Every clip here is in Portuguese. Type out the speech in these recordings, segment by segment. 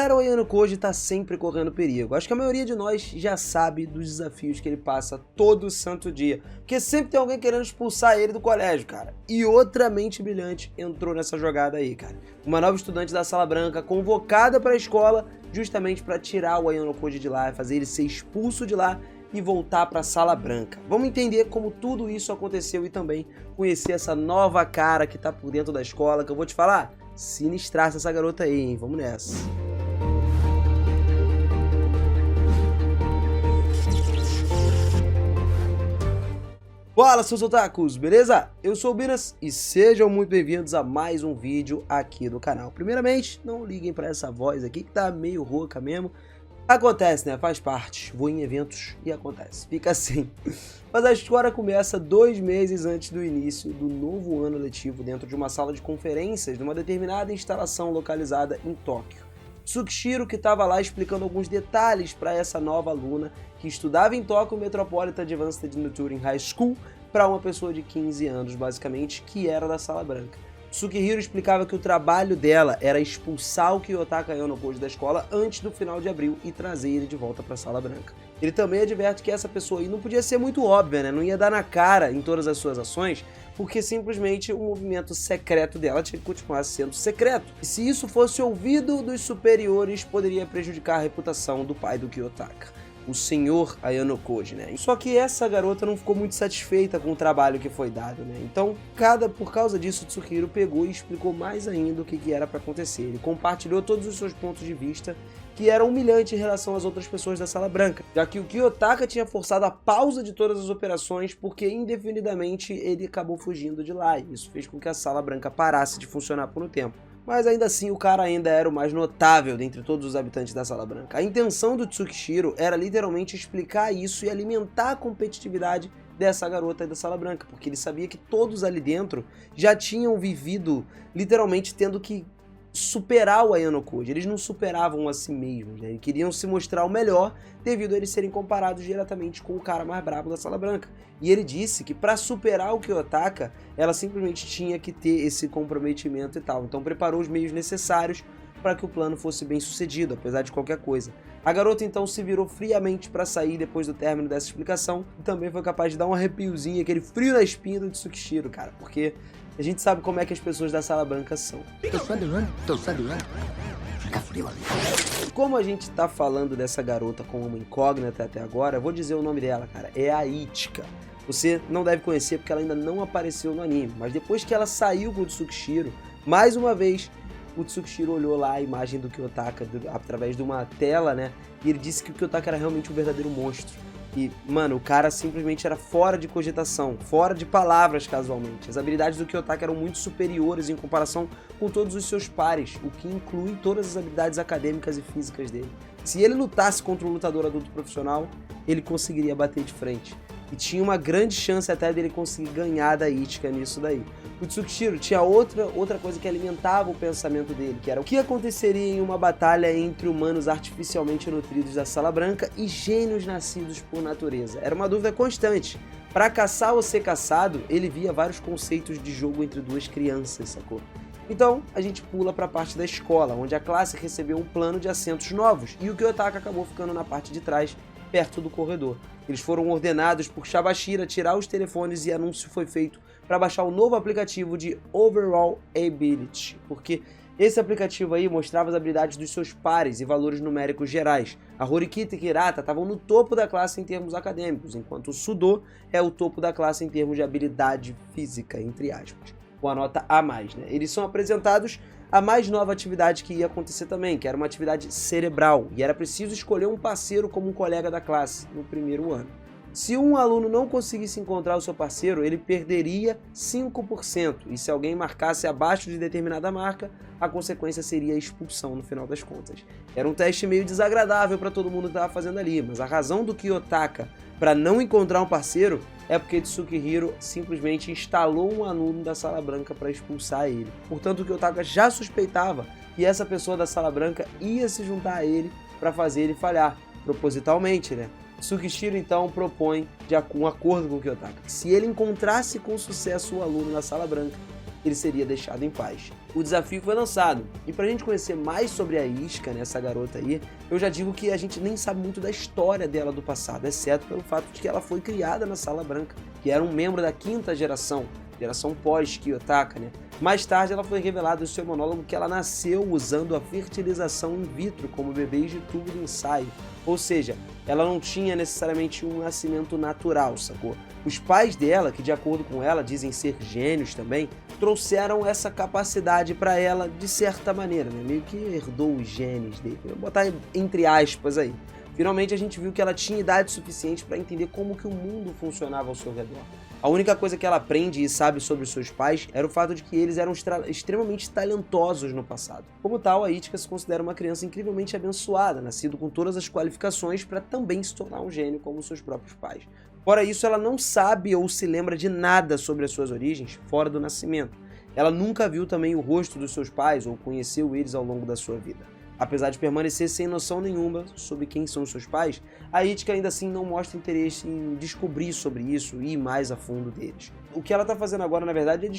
Cara, o Ayano Koji tá sempre correndo perigo. Acho que a maioria de nós já sabe dos desafios que ele passa todo santo dia. Porque sempre tem alguém querendo expulsar ele do colégio, cara. E outra mente brilhante entrou nessa jogada aí, cara. Uma nova estudante da Sala Branca convocada para a escola justamente para tirar o Ayano Koji de lá, fazer ele ser expulso de lá e voltar para a Sala Branca. Vamos entender como tudo isso aconteceu e também conhecer essa nova cara que tá por dentro da escola, que eu vou te falar, sinistraça essa garota aí, hein? Vamos nessa. Fala, seus otakus, beleza? Eu sou o Binas e sejam muito bem-vindos a mais um vídeo aqui do canal. Primeiramente, não liguem pra essa voz aqui que tá meio rouca mesmo. Acontece, né? Faz parte. Vou em eventos e acontece. Fica assim. Mas a história começa 2 meses antes do início do novo ano letivo dentro de uma sala de conferências de uma determinada instalação localizada em Tóquio. Tsukishiro, que estava lá explicando alguns detalhes para essa nova aluna que estudava em Tóquio Metropolitan Advanced Tutoring High School para uma pessoa de 15 anos, basicamente, que era da Sala Branca. Tsukihiro explicava que o trabalho dela era expulsar o Kiyotaka Ayano Koji da escola antes do final de abril e trazer ele de volta para a Sala Branca. Ele também adverte que essa pessoa aí não podia ser muito óbvia, né? Não ia dar na cara em todas as suas ações, porque simplesmente o movimento secreto dela tinha que continuar sendo secreto. E se isso fosse ouvido dos superiores, poderia prejudicar a reputação do pai do Kiyotaka, o senhor Ayano Koji, né? Só que essa garota não ficou muito satisfeita com o trabalho que foi dado, né? Então, por causa disso, Tsukihiro pegou e explicou mais ainda o que era para acontecer. Ele compartilhou todos os seus pontos de vista, que era humilhante em relação às outras pessoas da Sala Branca, já que o Kiyotaka tinha forçado a pausa de todas as operações porque indefinidamente ele acabou fugindo de lá, e isso fez com que a Sala Branca parasse de funcionar por um tempo. Mas ainda assim o cara ainda era o mais notável dentre todos os habitantes da Sala Branca. A intenção do Tsukishiro era literalmente explicar isso e alimentar a competitividade dessa garota da Sala Branca, porque ele sabia que todos ali dentro já tinham vivido literalmente tendo que superar o Ayano Koji. Eles não superavam a si mesmos, né? Eles queriam se mostrar o melhor devido a eles serem comparados diretamente com o cara mais brabo da Sala Branca. E ele disse que para superar o Kiyotaka, ela simplesmente tinha que ter esse comprometimento e tal. Então preparou os meios necessários para que o plano fosse bem sucedido, apesar de qualquer coisa. A garota então se virou friamente para sair depois do término dessa explicação e também foi capaz de dar um arrepiozinho, aquele frio na espinha do Tsukishiro, cara, porque a gente sabe como é que as pessoas da Sala Branca são. Fica frio ali. Como a gente tá falando dessa garota como uma incógnita até agora, eu vou dizer o nome dela, cara. É a Ichika. Você não deve conhecer porque ela ainda não apareceu no anime, mas depois que ela saiu com o Tsukishiro, mais uma vez, o Tsukishiro olhou lá a imagem do Kiyotaka através de uma tela, né? E ele disse que o Kiyotaka era realmente um verdadeiro monstro. E, mano, o cara simplesmente era fora de cogitação, fora de palavras casualmente. As habilidades do Kiyotaka eram muito superiores em comparação com todos os seus pares, o que inclui todas as habilidades acadêmicas e físicas dele. Se ele lutasse contra um lutador adulto profissional, ele conseguiria bater de frente. E tinha uma grande chance até dele conseguir ganhar da Ichika nisso daí. O Tsukishiro tinha outra coisa que alimentava o pensamento dele, que era o que aconteceria em uma batalha entre humanos artificialmente nutridos da Sala Branca e gênios nascidos por natureza. Era uma dúvida constante. Para caçar ou ser caçado, ele via vários conceitos de jogo entre duas crianças, sacou? Então, a gente pula para a parte da escola, onde a classe recebeu um plano de assentos novos e o Kiyotaka acabou ficando na parte de trás, perto do corredor. Eles foram ordenados por Shabashira tirar os telefones e anúncio foi feito para baixar o novo aplicativo de Overall Ability, porque esse aplicativo aí mostrava as habilidades dos seus pares e valores numéricos gerais. A Horikita e Hirata estavam no topo da classe em termos acadêmicos, enquanto o Sudo é o topo da classe em termos de habilidade física, entre aspas, com a nota A+, né? Eles são apresentados a mais nova atividade que ia acontecer também, que era uma atividade cerebral, e era preciso escolher um parceiro como um colega da classe no primeiro ano. Se um aluno não conseguisse encontrar o seu parceiro, ele perderia 5%, e se alguém marcasse abaixo de determinada marca, a consequência seria a expulsão no final das contas. Era um teste meio desagradável para todo mundo que estava fazendo ali, mas a razão do Kiyotaka para não encontrar um parceiro é porque Tsukihiro simplesmente instalou um aluno da Sala Branca para expulsar ele. Portanto, o Kiyotaka já suspeitava que essa pessoa da Sala Branca ia se juntar a ele para fazer ele falhar, propositalmente, né? Tsukishiro então propõe um acordo com o Kiyotaka. Se ele encontrasse com sucesso o aluno na Sala Branca, ele seria deixado em paz. O desafio foi lançado, e pra gente conhecer mais sobre a Iska, né, essa garota aí, eu já digo que a gente nem sabe muito da história dela do passado, exceto pelo fato de que ela foi criada na Sala Branca, que era um membro da 5ª geração pós-Kiyotaka, né? Mais tarde ela foi revelado em seu monólogo que ela nasceu usando a fertilização in vitro como bebês de tubo de ensaio, ou seja, ela não tinha necessariamente um nascimento natural, sacou? Os pais dela, que de acordo com ela dizem ser gênios também, trouxeram essa capacidade para ela de certa maneira, né? Meio que herdou os genes dele, vou botar entre aspas aí. Finalmente a gente viu que ela tinha idade suficiente para entender como que o mundo funcionava ao seu redor. A única coisa que ela aprende e sabe sobre os seus pais era o fato de que eles eram extremamente talentosos no passado. Como tal, a Itka se considera uma criança incrivelmente abençoada, nascido com todas as qualificações para também se tornar um gênio como seus próprios pais. Fora isso, ela não sabe ou se lembra de nada sobre as suas origens fora do nascimento. Ela nunca viu também o rosto dos seus pais ou conheceu eles ao longo da sua vida. Apesar de permanecer sem noção nenhuma sobre quem são os seus pais, a Itka ainda assim não mostra interesse em descobrir sobre isso e ir mais a fundo deles. O que ela está fazendo agora, na verdade, é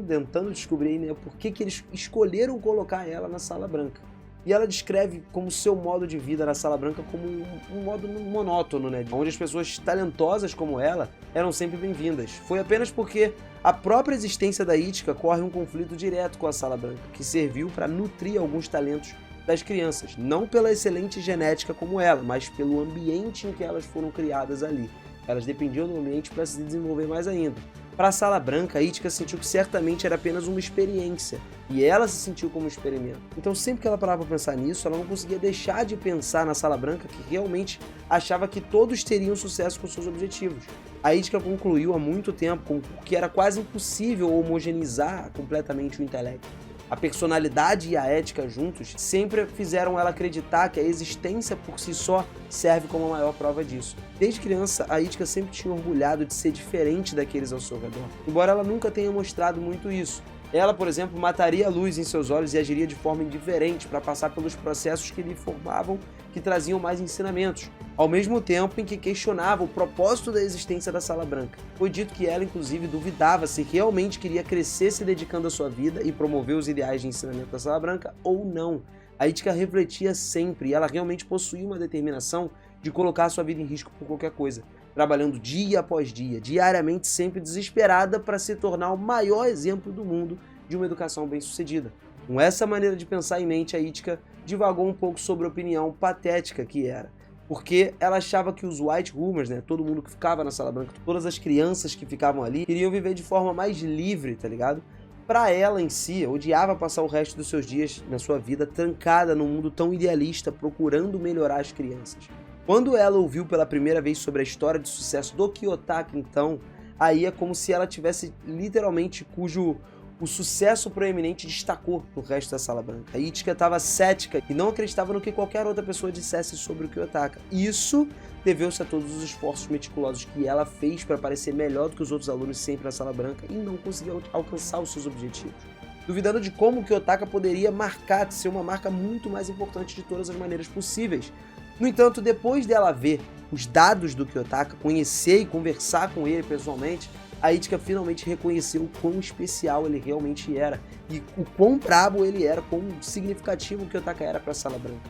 tentando descobrir, né, por que eles escolheram colocar ela na Sala Branca. E ela descreve como seu modo de vida na Sala Branca como um modo monótono, né, onde as pessoas talentosas como ela eram sempre bem-vindas. Foi apenas porque a própria existência da Itka corre um conflito direto com a Sala Branca, que serviu para nutrir alguns talentos das crianças, não pela excelente genética como ela, mas pelo ambiente em que elas foram criadas ali. Elas dependiam do ambiente para se desenvolver mais ainda. Para a Sala Branca, a Itka sentiu que certamente era apenas uma experiência, e ela se sentiu como um experimento. Então sempre que ela parava para pensar nisso, ela não conseguia deixar de pensar na Sala Branca, que realmente achava que todos teriam sucesso com seus objetivos. A Itka concluiu há muito tempo que era quase impossível homogeneizar completamente o intelecto. A personalidade e a ética juntos sempre fizeram ela acreditar que a existência por si só serve como a maior prova disso. Desde criança, a Itka sempre tinha orgulhado de ser diferente daqueles ao seu redor, embora ela nunca tenha mostrado muito isso. Ela, por exemplo, mataria a luz em seus olhos e agiria de forma indiferente para passar pelos processos que lhe formavam, que traziam mais ensinamentos, ao mesmo tempo em que questionava o propósito da existência da Sala Branca. Foi dito que ela, inclusive, duvidava se realmente queria crescer se dedicando à sua vida e promover os ideais de ensinamento da Sala Branca ou não. A Itka refletia sempre e ela realmente possuía uma determinação de colocar a sua vida em risco por qualquer coisa, trabalhando dia após dia, diariamente, sempre desesperada para se tornar o maior exemplo do mundo de uma educação bem-sucedida. Com essa maneira de pensar em mente, a Itka divagou um pouco sobre a opinião patética que era, porque ela achava que os White Roomers, né, todo mundo que ficava na Sala Branca, todas as crianças que ficavam ali, queriam viver de forma mais livre, tá ligado? Pra ela em si, odiava passar o resto dos seus dias na sua vida trancada num mundo tão idealista, procurando melhorar as crianças. Quando ela ouviu pela primeira vez sobre a história de sucesso do Kiyotaka, então, aí é como se ela tivesse literalmente o sucesso proeminente destacou no resto da Sala Branca. A Itka estava cética e não acreditava no que qualquer outra pessoa dissesse sobre o Kiyotaka. Isso deveu-se a todos os esforços meticulosos que ela fez para parecer melhor do que os outros alunos sempre na Sala Branca e não conseguiu alcançar os seus objetivos. Duvidando de como o Kiyotaka poderia ser uma marca muito mais importante de todas as maneiras possíveis. No entanto, depois dela ver os dados do Kiyotaka, conhecer e conversar com ele pessoalmente, a Itka finalmente reconheceu o quão especial ele realmente era e o quão brabo ele era, quão significativo o Kiyotaka era para a Sala Branca.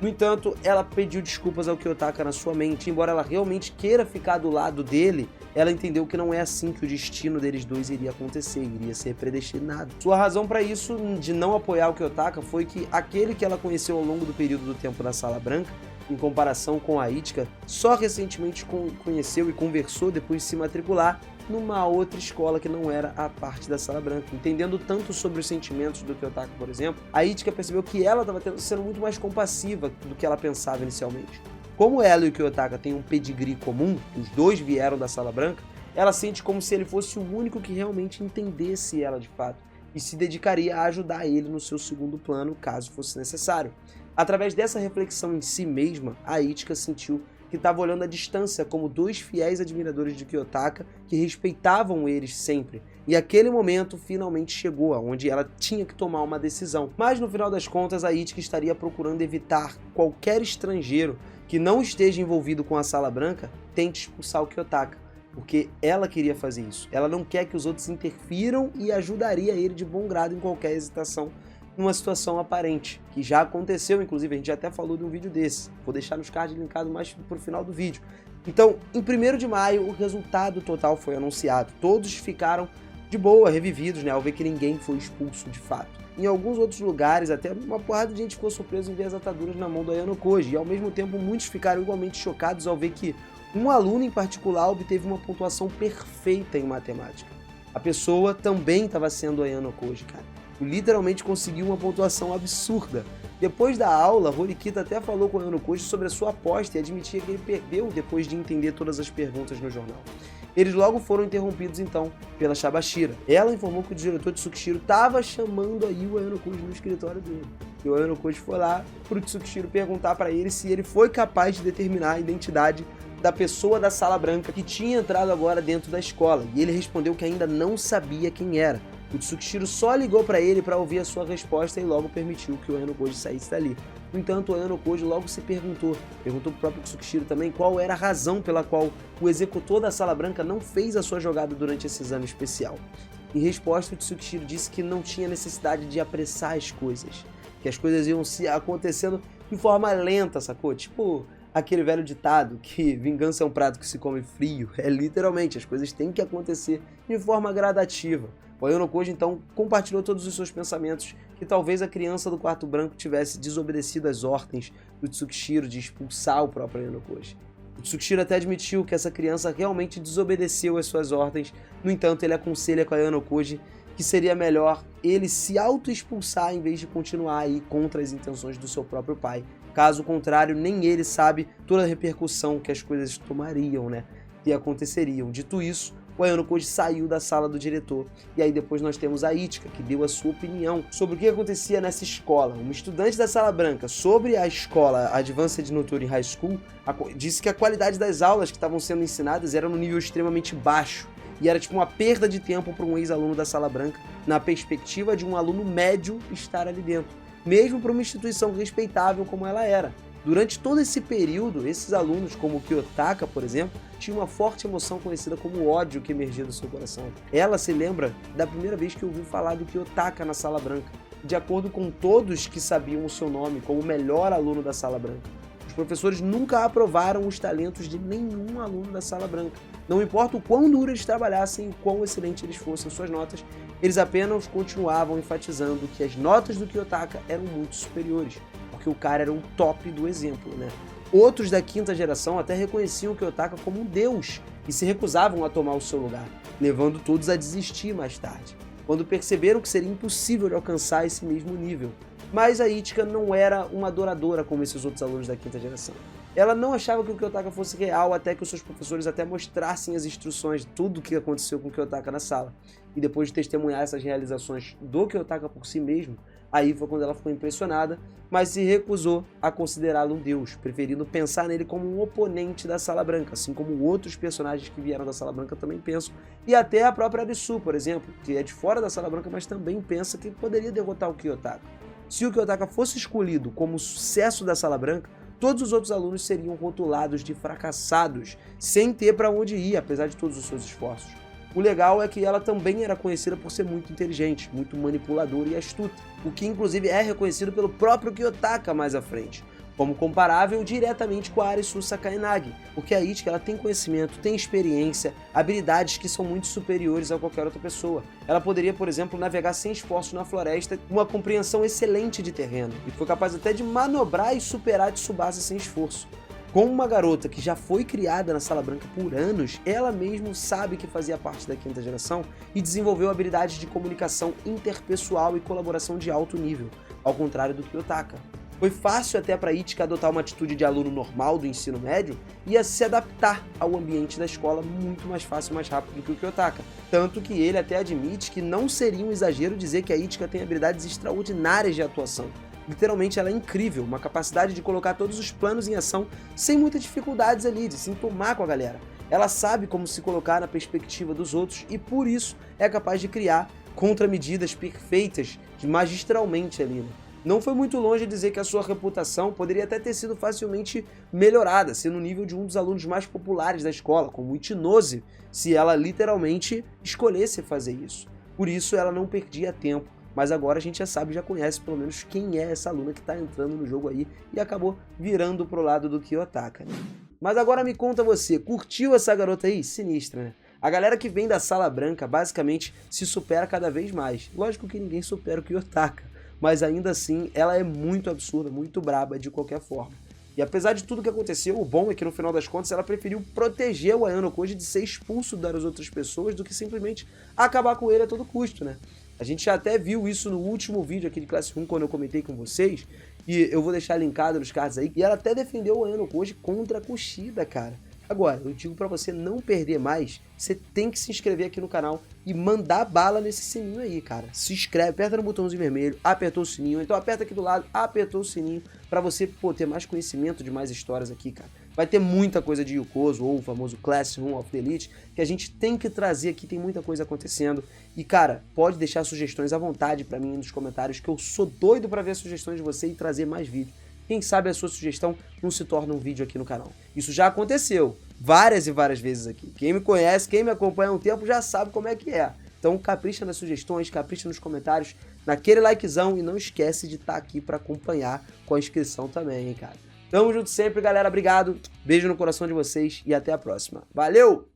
No entanto, ela pediu desculpas ao Kiyotaka na sua mente, embora ela realmente queira ficar do lado dele, ela entendeu que não é assim que o destino deles dois iria acontecer, iria ser predestinado. Sua razão para isso, de não apoiar o Kiyotaka, foi que aquele que ela conheceu ao longo do período do tempo na Sala Branca, em comparação com a Itka, só recentemente conheceu e conversou depois de se matricular numa outra escola que não era a parte da Sala Branca. Entendendo tanto sobre os sentimentos do Kiyotaka, por exemplo, a Itka percebeu que ela estava sendo muito mais compassiva do que ela pensava inicialmente. Como ela e o Kiyotaka têm um pedigree comum, os dois vieram da Sala Branca, ela sente como se ele fosse o único que realmente entendesse ela de fato e se dedicaria a ajudar ele no seu segundo plano, caso fosse necessário. Através dessa reflexão em si mesma, a Itka sentiu que estava olhando à distância como dois fiéis admiradores de Kiyotaka que respeitavam eles sempre. E aquele momento finalmente chegou, onde ela tinha que tomar uma decisão. Mas no final das contas, a Itka estaria procurando evitar qualquer estrangeiro que não esteja envolvido com a Sala Branca tente expulsar o Kiyotaka. porque ela queria fazer isso. Ela não quer que os outros interfiram e ajudaria ele de bom grado em qualquer hesitação numa situação aparente, que já aconteceu, inclusive, a gente já até falou de um vídeo desse. Vou deixar nos cards linkado mais pro final do vídeo. Então, em 1º de maio, o resultado total foi anunciado. Todos ficaram de boa, revividos, né, ao ver que ninguém foi expulso de fato. Em alguns outros lugares, até uma porrada de gente ficou surpresa em ver as ataduras na mão do Ayano Koji, e ao mesmo tempo muitos ficaram igualmente chocados ao ver que um aluno em particular obteve uma pontuação perfeita em matemática. A pessoa também estava sendo o Ayano Koji, cara. Literalmente conseguiu uma pontuação absurda. Depois da aula, Horikita até falou com o Ayano Koji sobre a sua aposta e admitia que ele perdeu depois de entender todas as perguntas no jornal. Eles logo foram interrompidos então pela Shabashira. Ela informou que o diretor Tsukishiro estava chamando aí o Ayano Koji no escritório dele. E o Ayano Koji foi lá pro Tsukishiro perguntar para ele se ele foi capaz de determinar a identidade da pessoa da Sala Branca que tinha entrado agora dentro da escola. E ele respondeu que ainda não sabia quem era. O Tsukishiro só ligou para ele para ouvir a sua resposta e logo permitiu que o Ayano Koji saísse dali. No entanto, o Ayano Koji logo se perguntou pro próprio Tsukishiro também qual era a razão pela qual o executor da Sala Branca não fez a sua jogada durante esse exame especial. Em resposta, o Tsukishiro disse que não tinha necessidade de apressar as coisas, que as coisas iam se acontecendo de forma lenta, sacou? Tipo aquele velho ditado que vingança é um prato que se come frio. Literalmente, as coisas têm que acontecer de forma gradativa. O Ayano Koji então compartilhou todos os seus pensamentos que talvez a criança do quarto branco tivesse desobedecido às ordens do Tsukishiro de expulsar o próprio Ayano Koji. O Tsukishiro até admitiu que essa criança realmente desobedeceu às suas ordens, no entanto ele aconselha com o Ayano Koji que seria melhor ele se auto-expulsar em vez de continuar aí contra as intenções do seu próprio pai. Caso contrário, nem ele sabe toda a repercussão que as coisas tomariam, né? E aconteceriam. Dito isso, o Ayano Koji saiu da sala do diretor. E aí depois nós temos a Ichika, que deu a sua opinião sobre o que acontecia nessa escola. Uma estudante da Sala Branca sobre a escola Advanced Notori High School disse que a qualidade das aulas que estavam sendo ensinadas era num nível extremamente baixo. E era tipo uma perda de tempo para um ex-aluno da Sala Branca, na perspectiva de um aluno médio estar ali dentro, mesmo para uma instituição respeitável como ela era. Durante todo esse período, esses alunos, como o Kiyotaka, por exemplo, tinham uma forte emoção conhecida como ódio que emergia do seu coração. Ela se lembra da primeira vez que ouviu falar do Kiyotaka na Sala Branca, de acordo com todos que sabiam o seu nome como o melhor aluno da Sala Branca. Os professores nunca aprovaram os talentos de nenhum aluno da Sala Branca. Não importa o quão duro eles trabalhassem e quão excelente eles fossem suas notas, eles apenas continuavam enfatizando que as notas do Kiyotaka eram muito superiores, porque o cara era o top do exemplo, né? Outros da quinta geração até reconheciam o Kiyotaka como um deus e se recusavam a tomar o seu lugar, levando todos a desistir mais tarde, quando perceberam que seria impossível de alcançar esse mesmo nível. Mas a Ichika não era uma adoradora como esses outros alunos da quinta geração. Ela não achava que o Kiyotaka fosse real até que os seus professores até mostrassem as instruções de tudo o que aconteceu com o Kiyotaka na sala. E depois de testemunhar essas realizações do Kiyotaka por si mesmo, aí foi quando ela ficou impressionada, mas se recusou a considerá-lo um deus, preferindo pensar nele como um oponente da Sala Branca, assim como outros personagens que vieram da Sala Branca também pensam, e até a própria Arisu, por exemplo, que é de fora da Sala Branca, mas também pensa que poderia derrotar o Kiyotaka. Se o Kiyotaka fosse escolhido como sucesso da Sala Branca, todos os outros alunos seriam rotulados de fracassados, sem ter para onde ir, apesar de todos os seus esforços. O legal é que ela também era conhecida por ser muito inteligente, muito manipuladora e astuta, o que inclusive é reconhecido pelo próprio Kiyotaka mais à frente, como comparável diretamente com a Arisu Sakaenagi, porque a Ichika ela tem conhecimento, tem experiência, habilidades que são muito superiores a qualquer outra pessoa. Ela poderia, por exemplo, navegar sem esforço na floresta com uma compreensão excelente de terreno, e foi capaz até de manobrar e superar Tsubasa sem esforço. Como uma garota que já foi criada na Sala Branca por anos, ela mesma sabe que fazia parte da quinta geração e desenvolveu habilidades de comunicação interpessoal e colaboração de alto nível, ao contrário do Kiyotaka. Foi fácil até para Ichika adotar uma atitude de aluno normal do ensino médio e a se adaptar ao ambiente da escola muito mais fácil e mais rápido do que o Kiyotaka. Tanto que ele até admite que não seria um exagero dizer que a Ichika tem habilidades extraordinárias de atuação. Literalmente ela é incrível, uma capacidade de colocar todos os planos em ação sem muitas dificuldades ali, de se enturmar com a galera. Ela sabe como se colocar na perspectiva dos outros e por isso é capaz de criar contramedidas perfeitas magistralmente ali, né? não foi muito longe de dizer que a sua reputação poderia até ter sido facilmente melhorada, sendo o nível de um dos alunos mais populares da escola, como Itinose, se ela literalmente escolhesse fazer isso. Por isso ela não perdia tempo, mas agora a gente já sabe, já conhece pelo menos quem é essa aluna que tá entrando no jogo aí e acabou virando pro lado do Kiyotaka, né? Mas agora me conta você, curtiu essa garota aí? Sinistra, né? A galera que vem da Sala Branca basicamente se supera cada vez mais. Lógico que ninguém supera o Kiyotaka, mas ainda assim ela é muito absurda, muito braba de qualquer forma. E apesar de tudo que aconteceu, o bom é que no final das contas ela preferiu proteger o Ayano Koji de ser expulso das outras pessoas do que simplesmente acabar com ele a todo custo, né? A gente já até viu isso no último vídeo aqui de Classe 1, quando eu comentei com vocês, e eu vou deixar linkado nos cards aí, e ela até defendeu o Ayano Koji contra a Kushida, cara. Agora, eu digo pra você não perder mais, você tem que se inscrever aqui no canal e mandar bala nesse sininho aí, cara. Se inscreve, aperta no botãozinho vermelho, apertou o sininho, então aperta aqui do lado, apertou o sininho, pra você ter mais conhecimento de mais histórias aqui, cara. Vai ter muita coisa de Yokozo, ou o famoso Classroom of the Elite, que a gente tem que trazer aqui, tem muita coisa acontecendo. E, cara, pode deixar sugestões à vontade pra mim nos comentários, que eu sou doido pra ver as sugestões de você e trazer mais vídeos. Quem sabe a sua sugestão não se torna um vídeo aqui no canal. Isso já aconteceu várias e várias vezes aqui. Quem me conhece, quem me acompanha há um tempo já sabe como é que é. Então capricha nas sugestões, capricha nos comentários, naquele likezão e não esquece de estar aqui para acompanhar com a inscrição também, hein, cara. Tamo junto sempre, galera. Obrigado. Beijo no coração de vocês e até a próxima. Valeu!